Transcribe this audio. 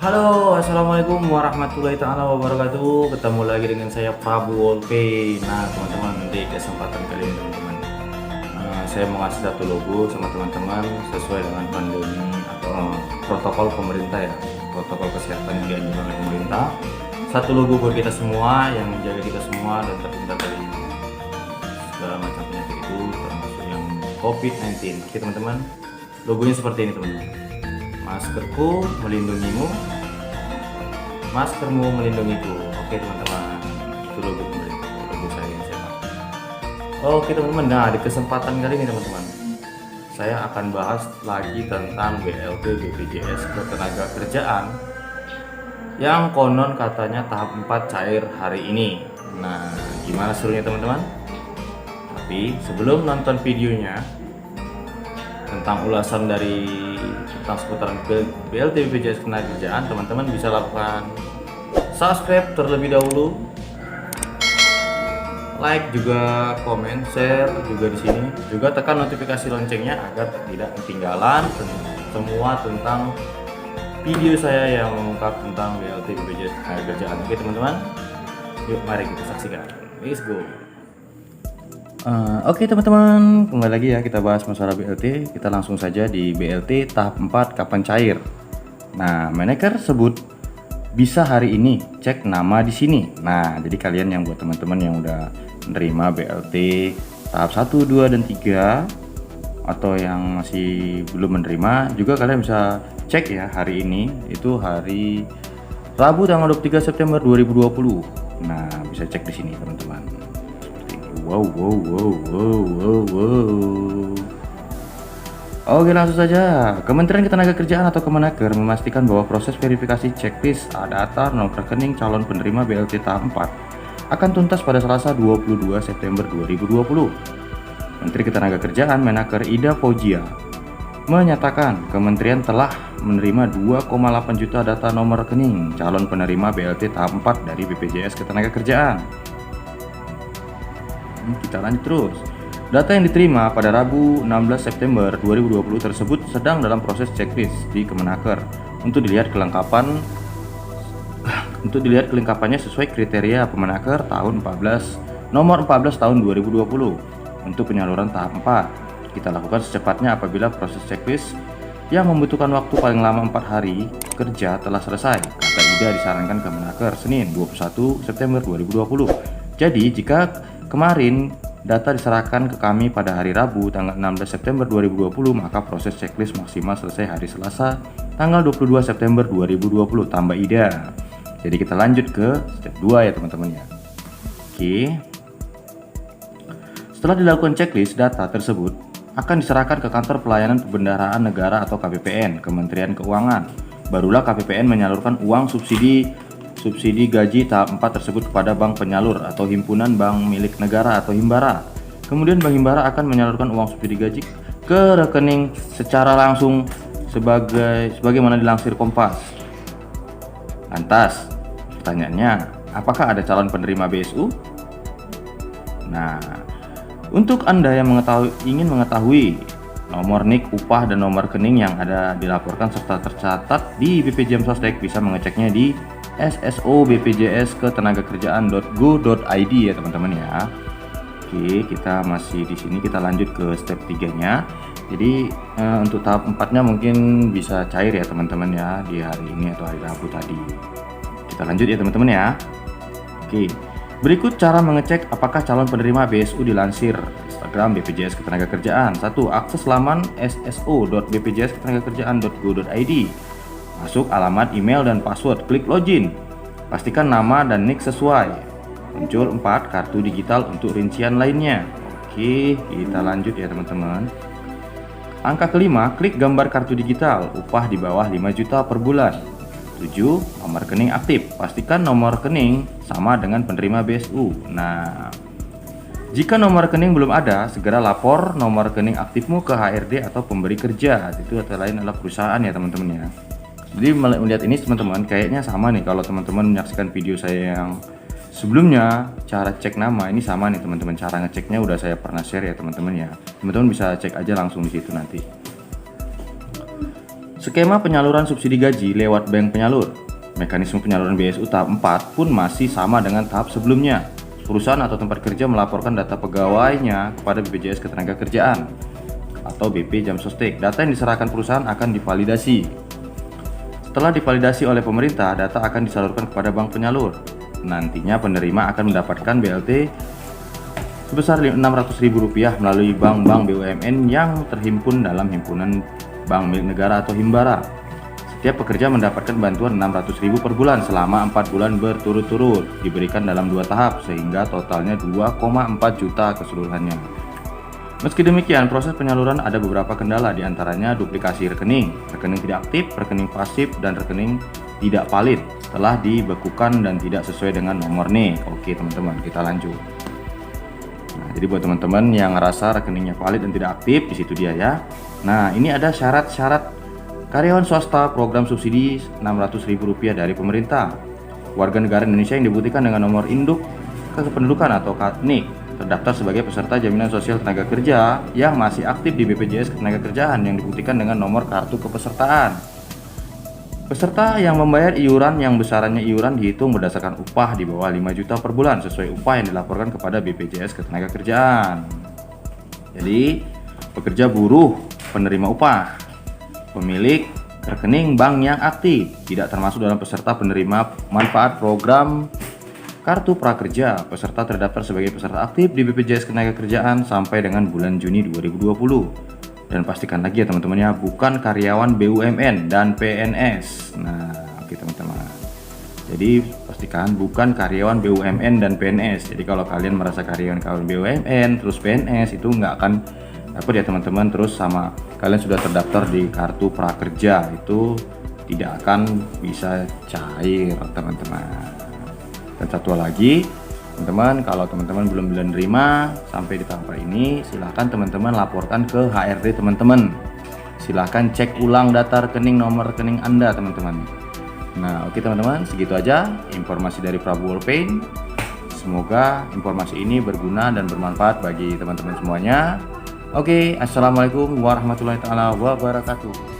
Halo, assalamualaikum warahmatullahi taala wabarakatuh. Ketemu lagi dengan saya Prabu Wolpe. Nah, teman-teman, di kesempatan kali ini, teman-teman, saya mau ngasih satu logo sama teman-teman sesuai dengan pandemi atau protokol pemerintah ya, protokol kesehatan yang dianjurkan oleh pemerintah. Satu logo buat kita semua yang menjaga kita semua dan terhindar dari segala macam penyakit itu, termasuk yang COVID-19. Oke, teman-teman, logonya seperti ini, teman-teman. Maskerku melindungimu, maskermu melindungiku. Oke, teman-teman, itu logo saya yang saya pakai. Oke, teman-teman, nah di kesempatan kali ini, teman-teman, saya akan bahas lagi tentang BLT BPJS Ketenagakerjaan yang konon katanya tahap 4 cair hari ini. Nah, gimana serunya, teman-teman? Tapi sebelum nonton videonya tentang ulasan tentang seputaran BLT BPJS Ketenagakerjaan, teman-teman bisa lakukan subscribe terlebih dahulu, like juga, komen, share juga di sini. Juga tekan notifikasi loncengnya agar tidak ketinggalan semua tentang video saya yang mengungkap tentang BLT BPJS Ketenagakerjaan. Oke, teman-teman, yuk mari kita saksikan. Let's go. Oke, teman-teman, kembali lagi ya, kita bahas masalah BLT. Kita langsung saja di BLT tahap 4 kapan cair. Nah, Menaker sebut bisa hari ini, cek nama di sini. Nah, jadi kalian yang buat teman-teman yang udah menerima BLT tahap 1, 2, dan 3 atau yang masih belum menerima juga, kalian bisa cek ya hari ini, itu hari Rabu tanggal 23 September 2020. Nah, bisa cek di sini, teman-teman. Wow. Oke, langsung saja. Kementerian Ketenagakerjaan atau Kemenaker memastikan bahwa proses verifikasi checklist data nomor rekening calon penerima BLT tahap 4 akan tuntas pada Selasa 22 September 2020. Menteri Ketenagakerjaan Menaker Ida Fauzia menyatakan kementerian telah menerima 2,8 juta data nomor rekening calon penerima BLT tahap 4 dari BPJS Ketenagakerjaan. Kita lanjut terus. Data yang diterima pada Rabu 16 September 2020 tersebut sedang dalam proses checklist di Kemenaker untuk dilihat kelengkapannya sesuai kriteria Kemenaker nomor 14 tahun 2020 untuk penyaluran tahap 4. Kita lakukan secepatnya apabila proses checklist yang membutuhkan waktu paling lama 4 hari kerja telah selesai, kata Ida disarankan Kemenaker Senin 21 September 2020. Jadi jika kemarin data diserahkan ke kami pada hari Rabu tanggal 16 September 2020, maka proses checklist maksimal selesai hari Selasa tanggal 22 September 2020, tambah Ida. Jadi kita lanjut ke step 2 ya, teman-teman ya. Oke. Setelah dilakukan checklist, data tersebut akan diserahkan ke Kantor Pelayanan Pembendaharaan Negara atau KPPN, Kementerian Keuangan. Barulah KPPN menyalurkan uang subsidi gaji tahap 4 tersebut kepada bank penyalur atau himpunan bank milik negara atau Himbara. Kemudian Bank Himbara akan menyalurkan uang subsidi gaji ke rekening secara langsung sebagaimana dilansir Kompas. Lantas, pertanyaannya, apakah ada calon penerima BSU? Nah, untuk Anda yang ingin mengetahui nomor NIK, upah, dan nomor rekening yang ada dilaporkan serta tercatat di BPJS Sostek, bisa mengeceknya di sso.bpjsketenagakerjaan.go.id ya, teman-teman ya. Oke, kita masih di sini, kita lanjut ke step 3-nya. Jadi untuk tahap 4-nya mungkin bisa cair ya, teman-teman ya, di hari ini atau hari Rabu tadi. Kita lanjut ya, teman-teman ya. Oke. Berikut cara mengecek apakah calon penerima BSU dilansir Instagram BPJS Ketenagakerjaan. 1. Akses laman sso.bpjsketenagakerjaan.go.id. Masuk alamat email dan password, klik login. Pastikan nama dan nick sesuai. Muncul 4 kartu digital untuk rincian lainnya. Oke, kita lanjut ya, teman-teman. Angka kelima, klik gambar kartu digital, upah di bawah 5 juta per bulan. 7. Nomor rekening aktif. Pastikan nomor rekening sama dengan penerima BSU. Nah, jika nomor rekening belum ada, segera lapor nomor rekening aktifmu ke HRD atau pemberi kerja. Itu atau lain adalah perusahaan ya, teman-teman ya. Jadi melihat ini, teman-teman, kayaknya sama nih kalau teman-teman menyaksikan video saya yang sebelumnya. Cara cek nama ini sama nih, teman-teman. Cara ngeceknya udah saya pernah share ya, teman-teman ya. Teman-teman bisa cek aja langsung di situ nanti. Skema penyaluran subsidi gaji lewat bank penyalur. Mekanisme penyaluran BSU tahap 4 pun masih sama dengan tahap sebelumnya. Perusahaan atau tempat kerja melaporkan data pegawainya kepada BPJS Ketenagakerjaan atau BP Jamsostek. Data yang diserahkan perusahaan akan divalidasi. Setelah divalidasi oleh pemerintah, data akan disalurkan kepada bank penyalur. Nantinya penerima akan mendapatkan BLT sebesar Rp600.000 melalui bank-bank BUMN yang terhimpun dalam himpunan bank milik negara atau Himbara. Setiap pekerja mendapatkan bantuan Rp600.000 per bulan selama 4 bulan berturut-turut, diberikan dalam 2 tahap sehingga totalnya 2,4 juta keseluruhannya. Meski demikian, proses penyaluran ada beberapa kendala, diantaranya duplikasi rekening tidak aktif, rekening pasif, dan rekening tidak valid telah dibekukan dan tidak sesuai dengan nomor nih. Oke teman-teman, kita lanjut. Nah, jadi buat teman-teman yang ngerasa rekeningnya valid dan tidak aktif, di situ dia ya. Nah, ini ada syarat-syarat karyawan swasta program subsidi Rp600.000 dari pemerintah. Warga negara Indonesia yang dibuktikan dengan nomor induk kependudukan atau NIK, terdaftar sebagai peserta jaminan sosial tenaga kerja yang masih aktif di BPJS Ketenagakerjaan yang dibuktikan dengan nomor kartu kepesertaan. Peserta yang membayar iuran yang besarannya iuran dihitung berdasarkan upah di bawah 5 juta per bulan sesuai upah yang dilaporkan kepada BPJS Ketenagakerjaan. Jadi, pekerja buruh penerima upah, pemilik rekening bank yang aktif, tidak termasuk dalam peserta penerima manfaat program Kartu Prakerja. Peserta terdaftar sebagai peserta aktif di BPJS Ketenagakerjaan sampai dengan bulan Juni 2020. Dan pastikan lagi ya teman-teman ya, bukan karyawan BUMN dan PNS. Nah, oke teman-teman. Jadi pastikan bukan karyawan BUMN dan PNS. Jadi kalau kalian merasa karyawan BUMN terus PNS itu nggak akan dapat ya teman-teman. Terus sama kalian sudah terdaftar di Kartu Prakerja itu tidak akan bisa cair teman-teman. Dan satu lagi teman-teman, kalau teman-teman belum menerima sampai di tahap ini, silahkan teman-teman laporkan ke HRD teman-teman. Silahkan cek ulang data rekening, nomor rekening Anda teman-teman. Nah oke teman-teman, segitu aja informasi dari Prabu Wallpaint. Semoga informasi ini berguna dan bermanfaat bagi teman-teman semuanya. Oke, assalamualaikum warahmatullahi wabarakatuh.